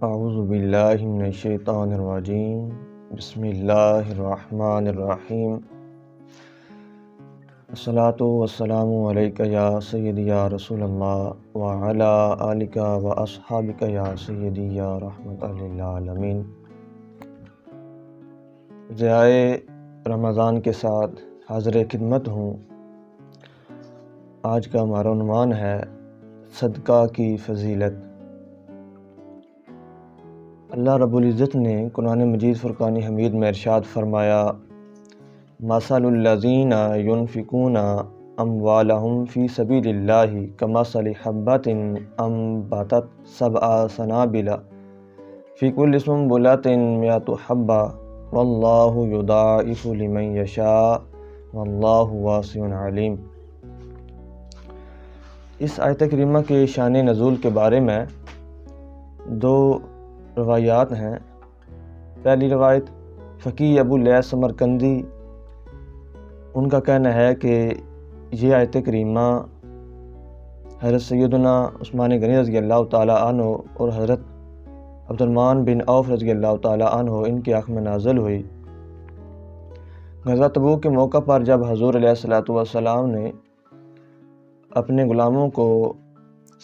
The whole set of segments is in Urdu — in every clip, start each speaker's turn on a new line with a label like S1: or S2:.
S1: اعوذ باللہ من الشیطان الرجیم بسم اللہ الرحمن الرحیم الصلاۃ والسلام علیک یا سیدی یا رسول اللہ وعلی آلک و اصحابک یا سیدی یا رحمت للعالمین۔ ضیائے رمضان کے ساتھ حاضر خدمت ہوں۔ آج کا ہمارا عنوان ہے صدقہ کی فضیلت۔ اللہ رب العزت نے قرآن مجید فرقان حمید میں ارشاد فرمایا، مثل الذین ينفقون اموالهم فی سبیل اللہ کمثل حبۃ انبتت سبع سنابل فی کل سنبلۃ مئۃ حبۃ واللہ یضاعف لمن یشاء واللہ واسع علیم۔ اس آیت کریمہ کے شان نزول کے بارے میں دو روایات ہیں۔ پہلی روایت فقیہ ابو لیث سمرقندی، ان کا کہنا ہے کہ یہ آیت کریمہ حضرت سیدنا عثمان غنی رضی اللہ تعالیٰ عنہ اور حضرت عبد الرحمن بن عوف رضی اللہ تعالیٰ عنہ ان کے حق میں نازل ہوئی۔ غزوہ تبوک کے موقع پر جب حضور علیہ الصلوۃ والسلام نے اپنے غلاموں کو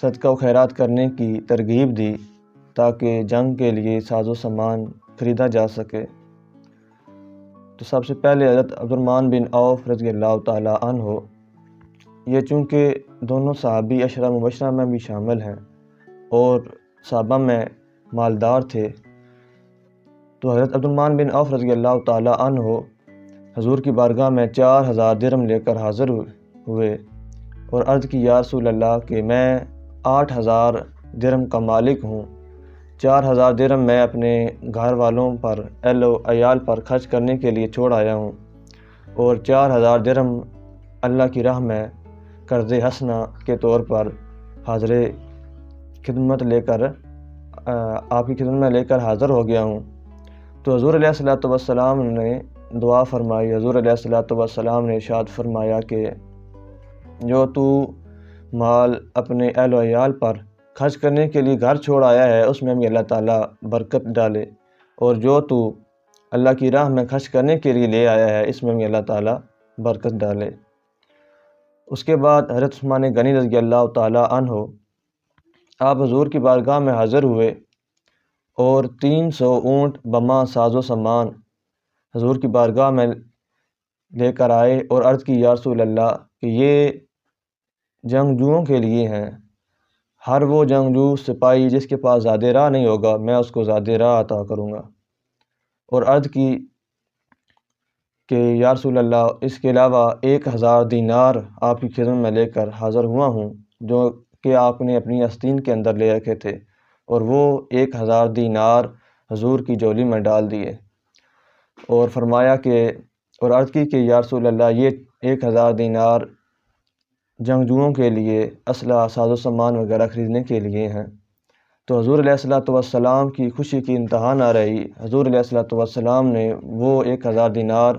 S1: صدقہ و خیرات کرنے کی ترغیب دی تاکہ جنگ کے لیے ساز و سامان خریدا جا سکے، تو سب سے پہلے حضرت عبد الرحمن بن عوف رضی اللہ تعالیٰ عنہ، یہ چونکہ دونوں صحابی عشرہ مبشرہ میں بھی شامل ہیں اور صحابہ میں مالدار تھے، تو حضرت عبد الرحمن بن عوف رضی اللہ تعالیٰ عنہ حضور کی بارگاہ میں 4000 درہم لے کر حاضر ہوئے اور عرض کی، یا رسول اللہ کہ میں 8000 درہم کا مالک ہوں، 4000 درہم میں اپنے گھر والوں پر، اہل و عیال پر خرچ کرنے کے لیے چھوڑ آیا ہوں، اور 4000 درہم اللہ کی راہ میں قرض حسنہ کے طور پر حاضر خدمت لے کر آپ کی خدمت میں لے کر حاضر ہو گیا ہوں۔ تو حضور علیہ الصلوۃ والسلام نے دعا فرمائی۔ حضور علیہ الصلوۃ والسلام نے ارشاد فرمایا کہ جو تو مال اپنے اہل و عیال پر خرچ کرنے کے لیے گھر چھوڑ آیا ہے اس میں بھی اللہ تعالیٰ برکت ڈالے، اور جو تو اللہ کی راہ میں خرچ کرنے کے لیے لے آیا ہے اس میں بھی اللہ تعالیٰ برکت ڈالے۔ اس کے بعد حضرت عثمان غنی رضی اللہ تعالیٰ عنہ آپ حضور کی بارگاہ میں حاضر ہوئے اور 300 اونٹ بما ساز و سامان حضور کی بارگاہ میں لے کر آئے اور عرض کی، یا رسول اللہ کہ یہ جنگجوؤں کے لیے ہیں، ہر وہ جنگجو سپاہی جس کے پاس زیادہ راہ نہیں ہوگا میں اس کو زیادہ راہ عطا کروں گا، اور عرض کی کہ یا رسول اللہ اس کے علاوہ 1000 دینار آپ کی خدمت میں لے کر حاضر ہوا ہوں جو کہ آپ نے اپنی آستین کے اندر لے رکھے تھے، اور وہ 1000 دینار حضور کی جولی میں ڈال دیے، اور فرمایا کہ اور عرض کی کہ یا رسول اللہ یہ 1000 دینار جنگجوؤں کے لیے اسلحہ ساز و سامان وغیرہ خریدنے کے لیے ہیں۔ تو حضور علیہ الصلوۃ والسلام کی خوشی کی انتہا نہ رہی۔ حضور علیہ الصلوۃ والسلام نے وہ 1000 دینار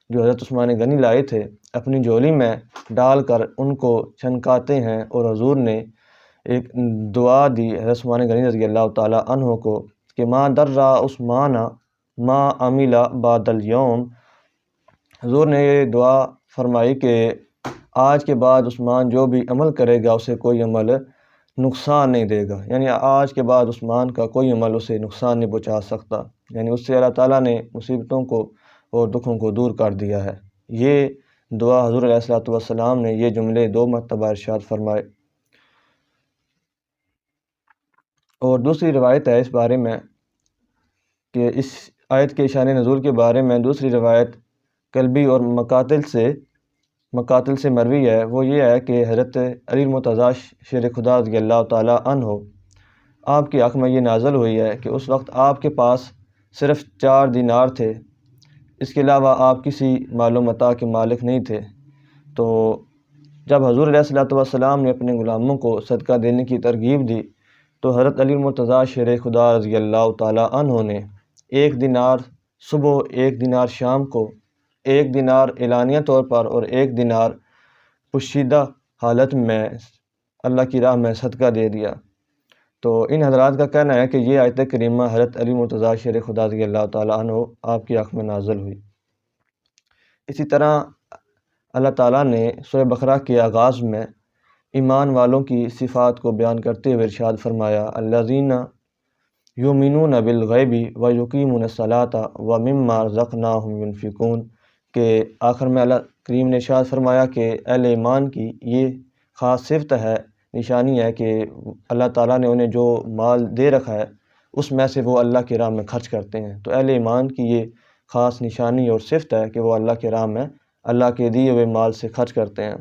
S1: جو حضرت عثمان غنی لائے تھے اپنی جولی میں ڈال کر ان کو چھنکاتے ہیں، اور حضور نے ایک دعا دی حضرت عثمان غنی رضی اللہ تعالیٰ عنہ کو کہ ما در عثمان ما عمل بعد اليوم۔ حضور نے یہ دعا فرمائی کہ آج کے بعد عثمان جو بھی عمل کرے گا اسے کوئی عمل نقصان نہیں دے گا، یعنی آج کے بعد عثمان کا کوئی عمل اسے نقصان نہیں پہنچا سکتا، یعنی اس سے اللہ تعالیٰ نے مصیبتوں کو اور دکھوں کو دور کر دیا ہے۔ یہ دعا حضور علیہ الصلوۃ والسلام نے یہ جملے 2 مرتبہ ارشاد فرمائے۔ اور دوسری روایت ہے اس بارے میں کہ اس آیت کے شان نزول کے بارے میں دوسری روایت کلبی اور مقاتل سے مروی ہے، وہ یہ ہے کہ حضرت علی المرتضیٰ شیر خدا رضی اللہ تعالیٰ عنہ آپ کے حق میں یہ نازل ہوئی ہے کہ اس وقت آپ کے پاس صرف 4 دینار تھے، اس کے علاوہ آپ کسی مال و متاع کے مالک نہیں تھے۔ تو جب حضور علیہ الصلوۃ والسلام نے اپنے غلاموں کو صدقہ دینے کی ترغیب دی تو حضرت علی المرتضیٰ شیر خدا رضی اللہ تعالیٰ عنہ نے 1 دینار صبح، 1 دینار شام کو، 1 دینار اعلانیہ طور پر اور 1 دینار پوشیدہ حالت میں اللہ کی راہ میں صدقہ دے دیا۔ تو ان حضرات کا کہنا ہے کہ یہ آیت کریمہ حضرت علی مرتضیٰ شیر خدا رضی اللہ تعالیٰ عنہ آپ کی آنکھ میں نازل ہوئی۔ اسی طرح اللہ تعالیٰ نے سورہ بقرہ کے آغاز میں ایمان والوں کی صفات کو بیان کرتے ہوئے ارشاد فرمایا الذین یؤمنون بالغیب ویقیمون الصلاۃ ومما رزقناہم ینفقون، کہ آخر میں اللہ کریم نے ارشاد فرمایا کہ اہل ایمان کی یہ خاص صفت ہے، نشانی ہے کہ اللہ تعالیٰ نے انہیں جو مال دے رکھا ہے اس میں سے وہ اللہ کی راہ میں خرچ کرتے ہیں۔ تو اہل ایمان کی یہ خاص نشانی اور صفت ہے کہ وہ اللہ کی راہ میں اللہ کے دیے ہوئے مال سے خرچ کرتے ہیں۔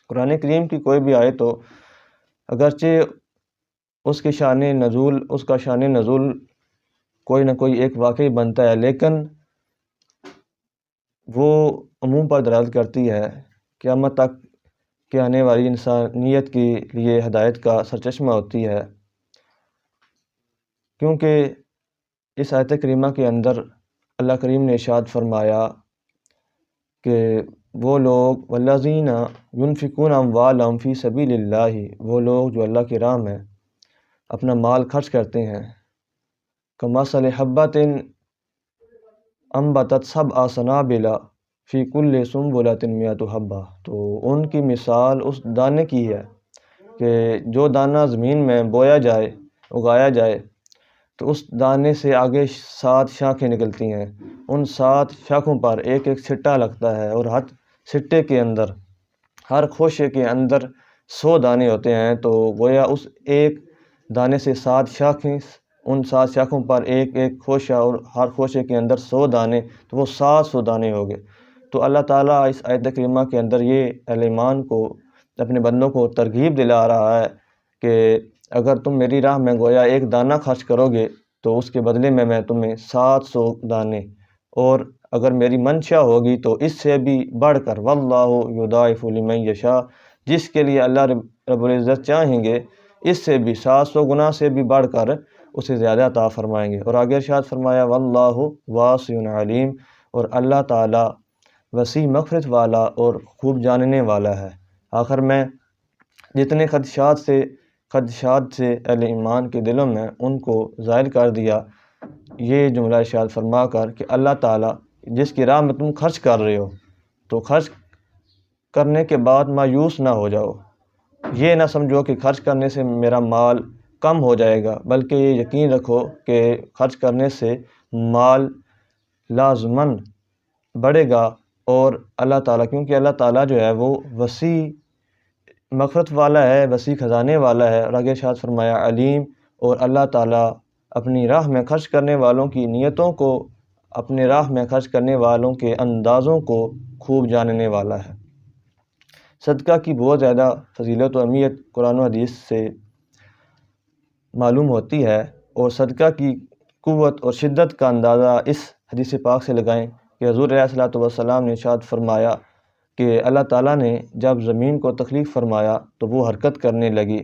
S1: قرآن کریم کی کوئی بھی آیت ہو، اگرچہ اس کا شان نزول کوئی نہ کوئی ایک واقعی بنتا ہے، لیکن وہ عموم پر دلالت کرتی ہے، قیامت تک کہ آنے والی انسانیت کے لیے ہدایت کا سرچشمہ ہوتی ہے، کیونکہ اس آیت کریمہ کے اندر اللہ کریم نے ارشاد فرمایا کہ وہ لوگ والذین ینفقون اموالہم فی سبیل اللہ، وہ لوگ جو اللہ کی راہ میں اپنا مال خرچ کرتے ہیں، کمثل حبۃ انبتت سبع سنابل فی کل سنبلۃ مئۃ حبہ، تو ان کی مثال اس دانے کی ہے کہ جو دانہ زمین میں بویا جائے، اگایا جائے، تو اس دانے سے آگے 7 شاخیں نکلتی ہیں، ان 7 شاخوں پر ایک ایک سٹا لگتا ہے، اور ہر سٹے کے اندر، ہر خوشے کے اندر 100 دانے ہوتے ہیں، تو گویا اس ایک دانے سے 7 شاخیں، ان 7 شاخوں پر ایک ایک خوشہ، اور ہر خوشے کے اندر 100 دانے، تو وہ 700 دانے ہو گئے۔ تو اللہ تعالیٰ اس آیت کریمہ کے اندر یہ اہل ایمان کو، اپنے بندوں کو ترغیب دلا رہا ہے کہ اگر تم میری راہ میں گویا ایک دانہ خرچ کرو گے تو اس کے بدلے میں تمہیں 700 دانے، اور اگر میری منشا ہوگی تو اس سے بھی بڑھ کر واللہ یضاعف لمن یشاء، جس کے لیے اللہ رب العزت چاہیں گے اس سے بھی 700 گنا سے بھی بڑھ کر اسے زیادہ عطا فرمائیں گے۔ اور آگے ارشاد فرمایا واللہ واسع علیم، اور اللہ تعالیٰ وسیع مغفرت والا اور خوب جاننے والا ہے۔ آخر میں جتنے خدشات سے اہل ایمان کے دلوں میں ان کو ظاہر کر دیا، یہ جملہ ارشاد فرما کر کہ اللہ تعالیٰ جس کی راہ میں تم خرچ کر رہے ہو، تو خرچ کرنے کے بعد مایوس نہ ہو جاؤ، یہ نہ سمجھو کہ خرچ کرنے سے میرا مال کم ہو جائے گا، بلکہ یہ یقین رکھو کہ خرچ کرنے سے مال لازماً بڑھے گا، اور اللہ تعالیٰ، کیونکہ اللہ تعالیٰ جو ہے وہ وسیع مغفرت والا ہے، وسیع خزانے والا ہے، اور آگے ارشاد فرمایا علیم، اور اللہ تعالیٰ اپنی راہ میں خرچ کرنے والوں کی نیتوں کو، اپنے راہ میں خرچ کرنے والوں کے اندازوں کو خوب جاننے والا ہے۔ صدقہ کی بہت زیادہ فضیلت و اہمیت قرآن و حدیث سے معلوم ہوتی ہے، اور صدقہ کی قوت اور شدت کا اندازہ اس حدیث پاک سے لگائیں کہ حضور علیہ الصلوۃ والسلام نے ارشاد فرمایا کہ اللہ تعالیٰ نے جب زمین کو تخلیق فرمایا تو وہ حرکت کرنے لگی،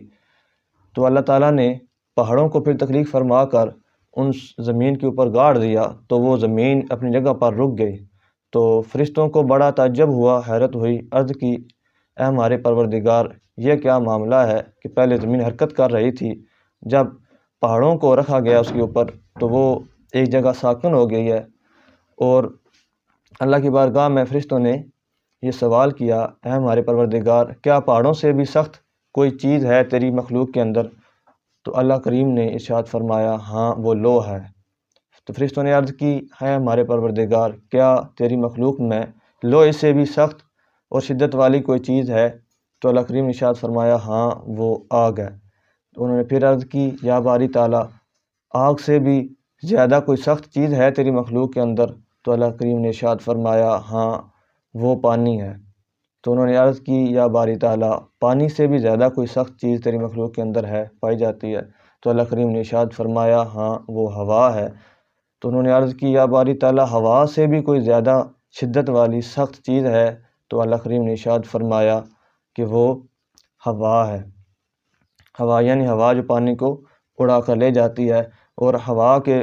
S1: تو اللہ تعالیٰ نے پہاڑوں کو پھر تخلیق فرما کر ان زمین کے اوپر گاڑ دیا، تو وہ زمین اپنی جگہ پر رک گئی۔ تو فرشتوں کو بڑا تعجب ہوا، حیرت ہوئی، عرض کی اے ہمارے پروردگار، یہ کیا معاملہ ہے کہ پہلے زمین حرکت کر رہی تھی، جب پہاڑوں کو رکھا گیا اس کے اوپر تو وہ ایک جگہ ساکن ہو گئی ہے۔ اور اللہ کی بارگاہ میں فرشتوں نے یہ سوال کیا اے ہمارے پروردگار، کیا پہاڑوں سے بھی سخت کوئی چیز ہے تیری مخلوق کے اندر؟ تو اللہ کریم نے ارشاد فرمایا ہاں، وہ لوح ہے۔ تو فرشتوں نے عرض کی ہے ہمارے پروردگار، کیا تیری مخلوق میں لوح سے بھی سخت اور شدت والی کوئی چیز ہے؟ تو اللہ کریم نے ارشاد فرمایا ہاں، وہ آگ ہے۔ تو انہوں نے پھر عرض کی یا باری تعالیٰ، آگ سے بھی زیادہ کوئی سخت چیز ہے تیری مخلوق کے اندر؟ تو اللہ کریم نے ارشاد فرمایا ہاں، وہ پانی ہے۔ تو انہوں نے عرض کی یا باری تعالیٰ، پانی سے بھی زیادہ کوئی سخت چیز تیری مخلوق کے اندر ہے، پائی جاتی ہے؟ تو اللہ کریم نے ارشاد فرمایا ہاں، وہ ہوا ہے۔ تو انہوں نے عرض کی یا باری تعالیٰ، ہوا سے بھی کوئی زیادہ شدت والی سخت چیز ہے؟ تو اللہ کریم نے ارشاد فرمایا کہ وہ ہوا ہے۔ ہوا یعنی ہوا جو پانی کو اڑا کر لے جاتی ہے۔ اور ہوا کے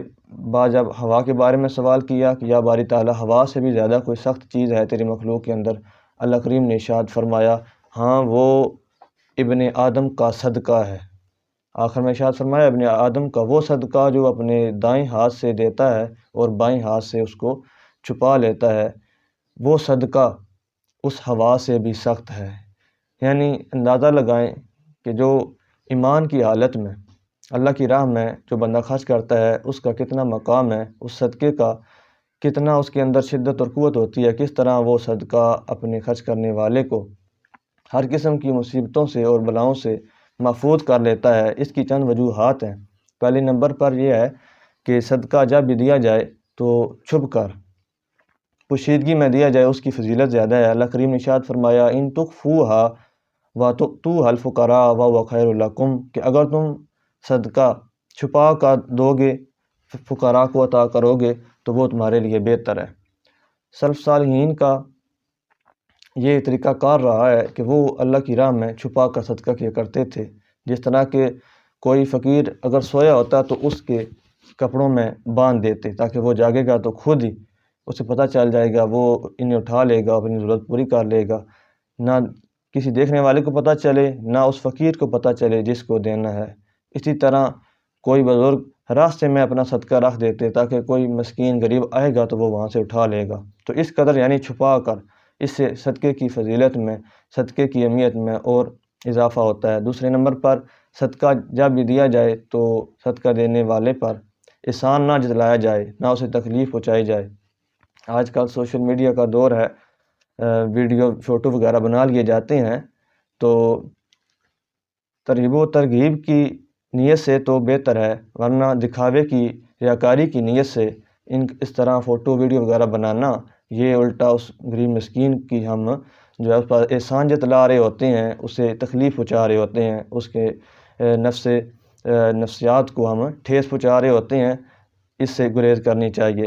S1: بعد جب ہوا کے بارے میں سوال کیا کہ یا باری تعالیٰ، ہوا سے بھی زیادہ کوئی سخت چیز ہے تیری مخلوق کے اندر؟ اللہ کریم نے ارشاد فرمایا ہاں، وہ ابن آدم کا صدقہ ہے۔ آخر میں ارشاد فرمایا ابن آدم کا وہ صدقہ جو اپنے دائیں ہاتھ سے دیتا ہے اور بائیں ہاتھ سے اس کو چھپا لیتا ہے، وہ صدقہ اس ہوا سے بھی سخت ہے۔ یعنی اندازہ لگائیں کہ جو ایمان کی حالت میں اللہ کی راہ میں جو بندہ خرچ کرتا ہے اس کا کتنا مقام ہے، اس صدقے کا کتنا اس کے اندر شدت اور قوت ہوتی ہے، کس طرح وہ صدقہ اپنے خرچ کرنے والے کو ہر قسم کی مصیبتوں سے اور بلاؤں سے محفوظ کر لیتا ہے۔ اس کی چند وجوہات ہیں۔ پہلے نمبر پر یہ ہے کہ صدقہ جب بھی دیا جائے تو چھپ کر پوشیدگی میں دیا جائے، اس کی فضیلت زیادہ ہے۔ اللہ کریم نے ارشاد فرمایا ان تخفوہا وتؤتوہا الفقراء وہو خیر لکم، کہ اگر تم صدقہ چھپا کر دو گے، فقراء کو عطا کرو گے تو وہ تمہارے لیے بہتر ہے۔ سلف صالحین کا یہ طریقہ کار رہا ہے کہ وہ اللہ کی راہ میں چھپا کر صدقہ کیا کرتے تھے۔ جس طرح کہ کوئی فقیر اگر سویا ہوتا تو اس کے کپڑوں میں باندھ دیتے تاکہ وہ جاگے گا تو خود ہی اسے پتہ چل جائے گا، وہ انہیں اٹھا لے گا، اپنی ضرورت پوری کر لے گا، نہ کسی دیکھنے والے کو پتہ چلے نہ اس فقیر کو پتہ چلے جس کو دینا ہے۔ اسی طرح کوئی بزرگ راستے میں اپنا صدقہ رکھ دیتے تاکہ کوئی مسکین غریب آئے گا تو وہ وہاں سے اٹھا لے گا۔ تو اس قدر یعنی چھپا کر، اس سے صدقے کی فضیلت میں، صدقے کی اہمیت میں اور اضافہ ہوتا ہے۔ دوسرے نمبر پر صدقہ جب بھی دیا جائے تو صدقہ دینے والے پر احسان نہ جتلایا جائے، نہ اسے تکلیف پہنچائی جائے۔ آج کل سوشل میڈیا کا دور ہے، ویڈیو فوٹو وغیرہ بنا لیے جاتے ہیں، تو ترغیب و ترغیب کی نیت سے تو بہتر ہے، ورنہ دکھاوے کی، ریاکاری کی نیت سے اس طرح فوٹو ویڈیو وغیرہ بنانا، یہ الٹا اس غریب مسکین کی ہم جو ہے اس پر احسان جتلا رہے ہوتے ہیں، اسے تکلیف پہنچا رہے ہوتے ہیں، اس کے نفسیات کو ہم ٹھیس پہنچا رہے ہوتے ہیں۔ اس سے گریز کرنی چاہیے۔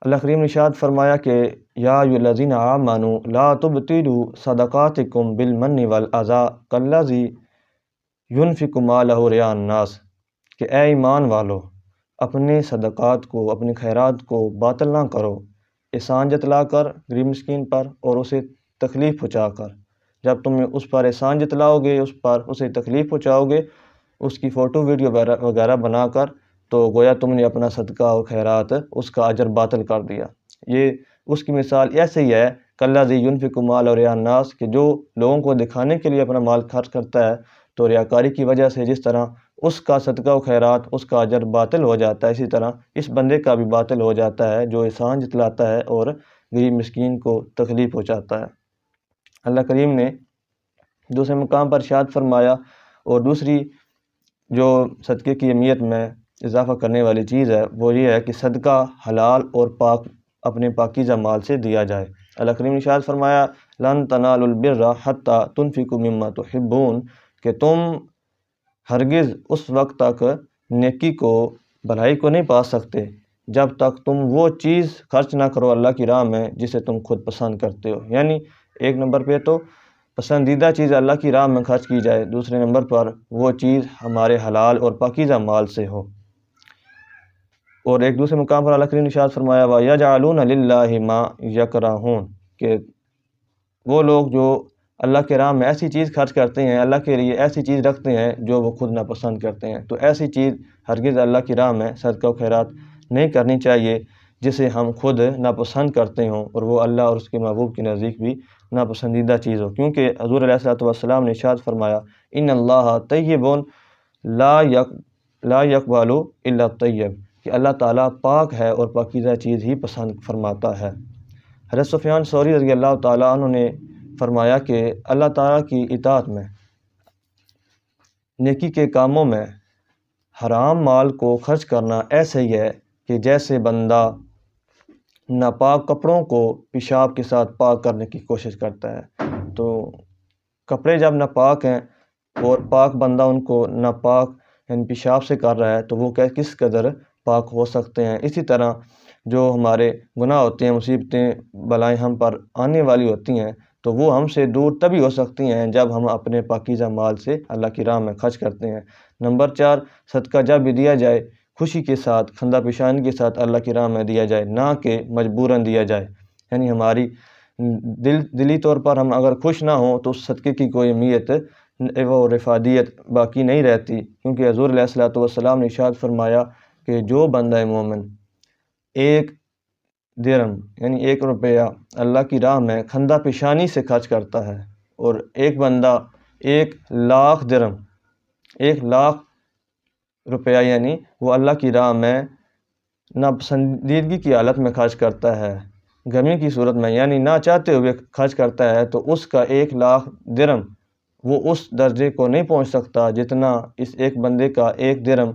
S1: اللہ کریم نے ارشاد فرمایا کہ یا ایھا الذین آمنوا لا تبطلوا صدقاتکم بالمن والاذی کالذی ينفق مالہ رئاء الناس، کہ اے ایمان والو اپنے صدقات کو، اپنے خیرات کو باطل نہ کرو، احسان جتلا کر غریب مسکین پر اور اسے تکلیف پہنچا کر۔ جب تم اس پر احسان جتلاؤ گے، اس پر اسے تکلیف پہنچاؤ گے، اس کی فوٹو ویڈیو وغیرہ بنا کر، تو گویا تم نے اپنا صدقہ اور خیرات اس کا اجر باطل کر دیا۔ یہ اس کی مثال ایسے ہی ہے کالذی ينفق مالہ رئاء الناس، کہ جو لوگوں کو دکھانے کے لیے اپنا مال خرچ کرتا ہے تو ریاکاری کی وجہ سے جس طرح اس کا صدقہ و خیرات، اس کا اجر باطل ہو جاتا ہے، اسی طرح اس بندے کا بھی باطل ہو جاتا ہے جو احسان جتلاتا ہے اور غریب مسکین کو تکلیف پہنچاتا ہے۔ اللہ کریم نے دوسرے مقام پر ارشاد فرمایا، اور دوسری جو صدقے کی اہمیت میں اضافہ کرنے والی چیز ہے وہ یہ ہے کہ صدقہ حلال اور پاک، اپنے پاکیزہ مال سے دیا جائے۔ اللہ کریم نے ارشاد فرمایا لن تنالوا البر حتی تنفقوا مما تحبون، کہ تم ہرگز اس وقت تک نیکی کو، بھلائی کو نہیں پا سکتے جب تک تم وہ چیز خرچ نہ کرو اللہ کی راہ میں جسے تم خود پسند کرتے ہو۔ یعنی ایک نمبر پہ تو پسندیدہ چیز اللہ کی راہ میں خرچ کی جائے، دوسرے نمبر پر وہ چیز ہمارے حلال اور پاکیزہ مال سے ہو۔ اور ایک دوسرے مقام پر اللہ کریم نے ارشاد فرمایا وَيَجْعَلُونَ لِلَّهِ مَا يَكْرَهُونَ، کہ وہ لوگ جو اللہ کے راہ میں ایسی چیز خرچ کرتے ہیں، اللہ کے لیے ایسی چیز رکھتے ہیں جو وہ خود ناپسند کرتے ہیں، تو ایسی چیز ہرگز اللہ کی راہ میں صدقہ و خیرات نہیں کرنی چاہیے جسے ہم خود ناپسند کرتے ہوں اور وہ اللہ اور اس کے محبوب کے نزدیک بھی ناپسندیدہ چیز ہو، کیونکہ حضور علیہ الصلوۃ والسلام نے ارشاد فرمایا ان اللہ طیب لا یقبل الا الطیب، کہ اللہ تعالیٰ پاک ہے اور پاکیزہ چیز ہی پسند فرماتا ہے۔ حضرت سفیان ثوری رضی اللہ تعالیٰ عنہ نے فرمایا کہ اللہ تعالیٰ کی اطاعت میں، نیکی کے کاموں میں حرام مال کو خرچ کرنا ایسے ہی ہے کہ جیسے بندہ ناپاک کپڑوں کو پیشاب کے ساتھ پاک کرنے کی کوشش کرتا ہے۔ تو کپڑے جب ناپاک ہیں اور پاک بندہ ان کو ناپاک یعنی پیشاب سے کر رہا ہے تو وہ کس قدر پاک ہو سکتے ہیں۔ اسی طرح جو ہمارے گناہ ہوتے ہیں، مصیبتیں، بلائیں ہم پر آنے والی ہوتی ہیں تو وہ ہم سے دور تبھی ہو سکتی ہیں جب ہم اپنے پاکیزہ مال سے اللہ کی راہ میں خرچ کرتے ہیں۔ نمبر 4، صدقہ جب بھی دیا جائے خوشی کے ساتھ، خندہ پیشانی کے ساتھ اللہ کی راہ میں دیا جائے، نہ کہ مجبوراً دیا جائے۔ یعنی ہماری دلی طور پر ہم اگر خوش نہ ہوں تو اس صدقے کی کوئی اہمیت وہ رفادیت باقی نہیں رہتی، کیونکہ حضور علیہ الصلوۃ والسلام نے ارشاد فرمایا کہ جو بندہ مومن ایک درہم یعنی 1 روپیہ اللہ کی راہ میں کھندہ پیشانی سے خرچ کرتا ہے، اور ایک بندہ 1,00,000 درہم 1,00,000 روپیہ یعنی وہ اللہ کی راہ میں ناپسندیدگی کی حالت میں خرچ کرتا ہے، گرمی کی صورت میں یعنی نہ چاہتے ہوئے خرچ کرتا ہے، تو اس کا 1,00,000 درہم وہ اس درجے کو نہیں پہنچ سکتا جتنا اس ایک بندے کا 1 درہم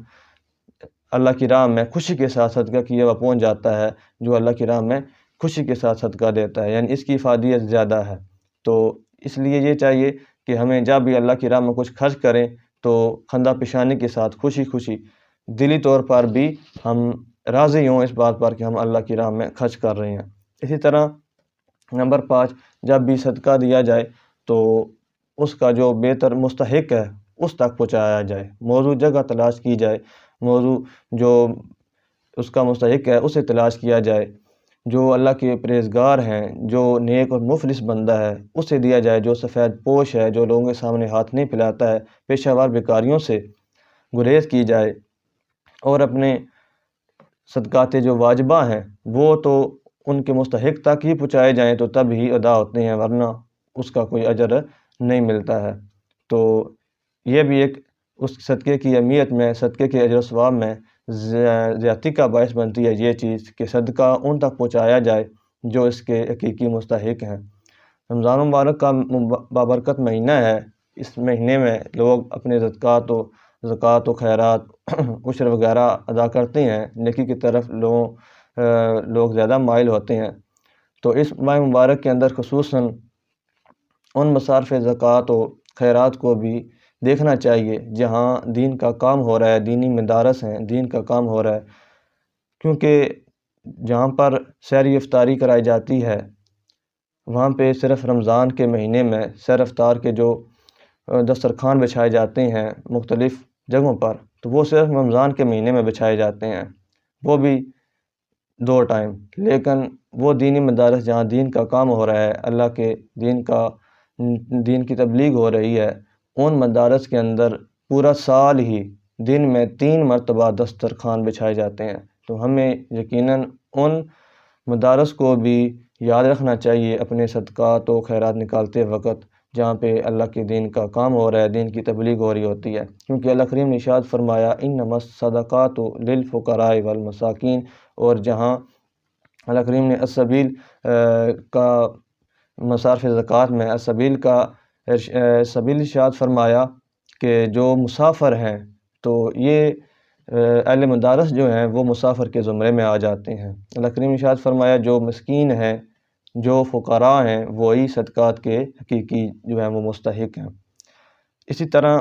S1: اللہ کی راہ میں خوشی کے ساتھ صدقہ کیا ہوا پہنچ جاتا ہے، جو اللہ کی راہ میں خوشی کے ساتھ صدقہ دیتا ہے، یعنی اس کی افادیت زیادہ ہے۔ تو اس لیے یہ چاہیے کہ ہمیں جب بھی اللہ کی راہ میں کچھ خرچ کریں تو خندہ پیشانی کے ساتھ خوشی دلی طور پر بھی ہم راضی ہوں اس بات پر کہ ہم اللہ کی راہ میں خرچ کر رہے ہیں۔ اسی طرح نمبر 5، جب بھی صدقہ دیا جائے تو اس کا جو بہتر مستحق ہے اس تک پہنچایا جائے، موضوع جگہ تلاش کی جائے، موضوع جو اس کا مستحق ہے اسے تلاش کیا جائے، جو اللہ کے پرہیزگار ہیں، جو نیک اور مفلس بندہ ہے اسے دیا جائے، جو سفید پوش ہے، جو لوگوں کے سامنے ہاتھ نہیں پھیلاتا ہے، پیشہ ور بیکاریوں سے گریز کی جائے، اور اپنے صدقات جو واجبہ ہیں وہ تو ان کے مستحق تک ہی پہنچائے جائیں تو تب ہی ادا ہوتے ہیں، ورنہ اس کا کوئی اجر نہیں ملتا ہے۔ تو یہ بھی ایک اس صدقے کی اہمیت میں، صدقے کے اجر و ثواب میں زیادتی کا باعث بنتی ہے یہ چیز کہ صدقہ ان تک پہنچایا جائے جو اس کے حقیقی مستحق ہیں۔ رمضان مبارک کا بابرکت مہینہ ہے، اس مہینے میں لوگ اپنے زکوٰۃ و خیرات عشر وغیرہ ادا کرتے ہیں، نیکی کی طرف لوگ زیادہ مائل ہوتے ہیں۔ تو اس ماہ مبارک کے اندر خصوصاً ان مصارف زکوٰۃ و خیرات کو بھی دیکھنا چاہیے جہاں دین کا کام ہو رہا ہے، دینی مدارس ہیں، دین کا کام ہو رہا ہے، کیونکہ جہاں پر سحری افطاری کرائی جاتی ہے وہاں پہ صرف رمضان کے مہینے میں سحر افطار کے جو دسترخوان بچھائے جاتے ہیں مختلف جگہوں پر، تو وہ صرف رمضان کے مہینے میں بچھائے جاتے ہیں، وہ بھی 2 ٹائم۔ لیکن وہ دینی مدارس جہاں دین کا کام ہو رہا ہے، اللہ کے دین کی تبلیغ ہو رہی ہے، ان مدارس کے اندر پورا سال ہی دن میں 3 مرتبہ دسترخوان بچھائے جاتے ہیں۔ تو ہمیں یقیناً ان مدارس کو بھی یاد رکھنا چاہیے اپنے صدقات و خیرات نکالتے وقت، جہاں پہ اللہ کے دین کا کام ہو رہا ہے، دین کی تبلیغ ہو رہی ہوتی ہے، کیونکہ اللہ کریم نے ارشاد فرمایا انما الصدقات للفقراء والمساکین، اور جہاں اللہ کریم نے السبیل کا مصارف زکوٰۃ میں السبیل کا سبیل ارشاد فرمایا کہ جو مسافر ہیں تو یہ اہل مدارس جو ہیں وہ مسافر کے زمرے میں آ جاتے ہیں۔ اللہ کریم نے ارشاد فرمایا جو مسکین ہیں، جو فقراء ہیں، وہی صدقات کے حقیقی جو ہیں وہ مستحق ہیں۔ اسی طرح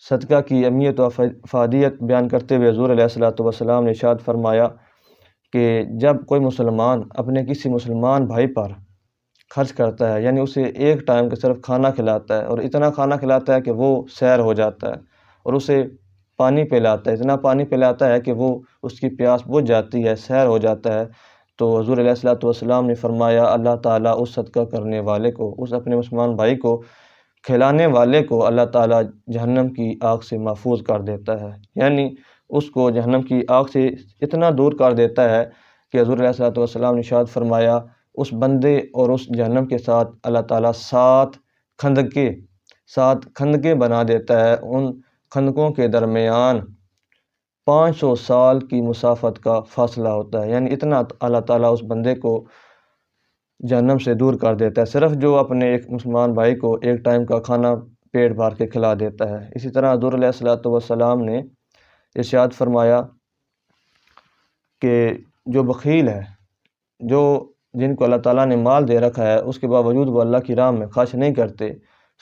S1: صدقہ کی اہمیت و افادیت بیان کرتے ہوئے حضور علیہ الصلوۃ والسلام نے ارشاد فرمایا کہ جب کوئی مسلمان اپنے کسی مسلمان بھائی پر خرچ کرتا ہے، یعنی اسے ایک ٹائم کا صرف کھانا کھلاتا ہے، اور اتنا کھانا کھلاتا ہے کہ وہ سیر ہو جاتا ہے، اور اسے پانی پلاتا ہے، اتنا پانی پلاتا ہے کہ وہ اس کی پیاس بجھ جاتی ہے، سیر ہو جاتا ہے، تو حضور علیہ الصلوۃ والسلام نے فرمایا اللہ تعالیٰ اس صدقہ کرنے والے کو، اس اپنے مسلمان بھائی کو کھلانے والے کو اللہ تعالیٰ جہنم کی آگ سے محفوظ کر دیتا ہے، یعنی اس کو جہنم کی آگ سے اتنا دور کر دیتا ہے کہ حضور علیہ الصلوۃ والسلام نے ارشاد فرمایا اس بندے اور اس جہنم کے ساتھ اللہ تعالیٰ 7 خندقیں بنا دیتا ہے، ان خندقوں کے درمیان 500 سال کی مسافت کا فاصلہ ہوتا ہے، یعنی اتنا اللہ تعالیٰ اس بندے کو جہنم سے دور کر دیتا ہے، صرف جو اپنے ایک مسلمان بھائی کو ایک ٹائم کا کھانا پیٹ بھر کے کھلا دیتا ہے۔ اسی طرح حضور علیہ الصلوۃ والسلام نے ارشاد فرمایا کہ جو بخیل ہے، جن کو اللہ تعالیٰ نے مال دے رکھا ہے اس کے باوجود وہ اللہ کی راہ میں خرچ نہیں کرتے،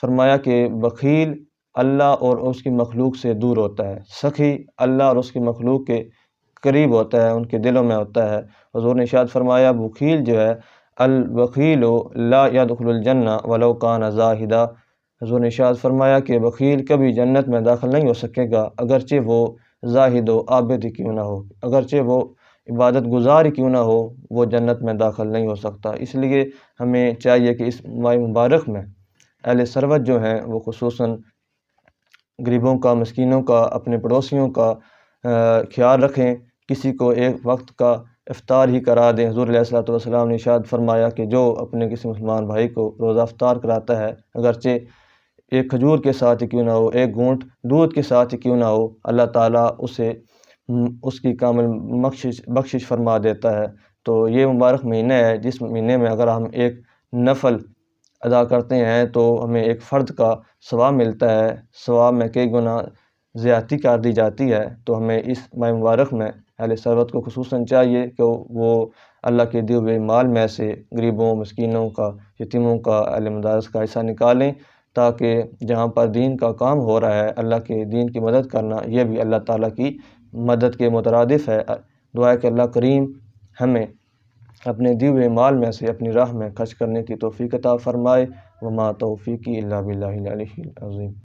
S1: فرمایا کہ بخیل اللہ اور اس کی مخلوق سے دور ہوتا ہے، سخی اللہ اور اس کی مخلوق کے قریب ہوتا ہے، ان کے دلوں میں ہوتا ہے۔ حضور نے ارشاد فرمایا بخیل جو ہے البخیل لا يدخل الجنہ ولو کان زاہدا، حضور نے ارشاد فرمایا کہ بخیل کبھی جنت میں داخل نہیں ہو سکے گا اگرچہ وہ زاہد و عابد ہی کیوں نہ ہو، اگرچہ وہ عبادت گزار ہی کیوں نہ ہو، وہ جنت میں داخل نہیں ہو سکتا۔ اس لیے ہمیں چاہیے کہ اس ماہ مبارک میں اہل ثروت جو ہیں وہ خصوصاً غریبوں کا، مسکینوں کا، اپنے پڑوسیوں کا خیال رکھیں، کسی کو ایک وقت کا افطار ہی کرا دیں۔ حضور علیہ الصلوۃ والسلام نے ارشاد فرمایا کہ جو اپنے کسی مسلمان بھائی کو روزہ افطار کراتا ہے، اگرچہ ایک کھجور کے ساتھ ہی کیوں نہ ہو، ایک گھونٹ دودھ کے ساتھ ہی کیوں نہ ہو، اللہ تعالیٰ اسے اس کی کامل بخشش فرما دیتا ہے۔ تو یہ مبارک مہینہ ہے جس مہینے میں اگر ہم ایک نفل ادا کرتے ہیں تو ہمیں ایک فرد کا ثواب ملتا ہے، ثواب میں کئی گنا زیادتی کر دی جاتی ہے۔ تو ہمیں اس ماہ مبارک میں اہل ثروت کو خصوصاً چاہیے کہ وہ اللہ کے دیے ہوئے مال میں سے غریبوں، مسکینوں کا، یتیموں کا، اہل مدارس کا حصہ نکالیں، تاکہ جہاں پر دین کا کام ہو رہا ہے، اللہ کے دین کی مدد کرنا، یہ بھی اللہ تعالیٰ کی مدد کے مترادف ہے۔ دعا ہے کہ اللہ کریم ہمیں اپنے دیے ہوئے مال میں سے اپنی راہ میں خرچ کرنے کی توفیق عطا فرمائے۔ وما توفیقی الا باللہ العلی العظیم۔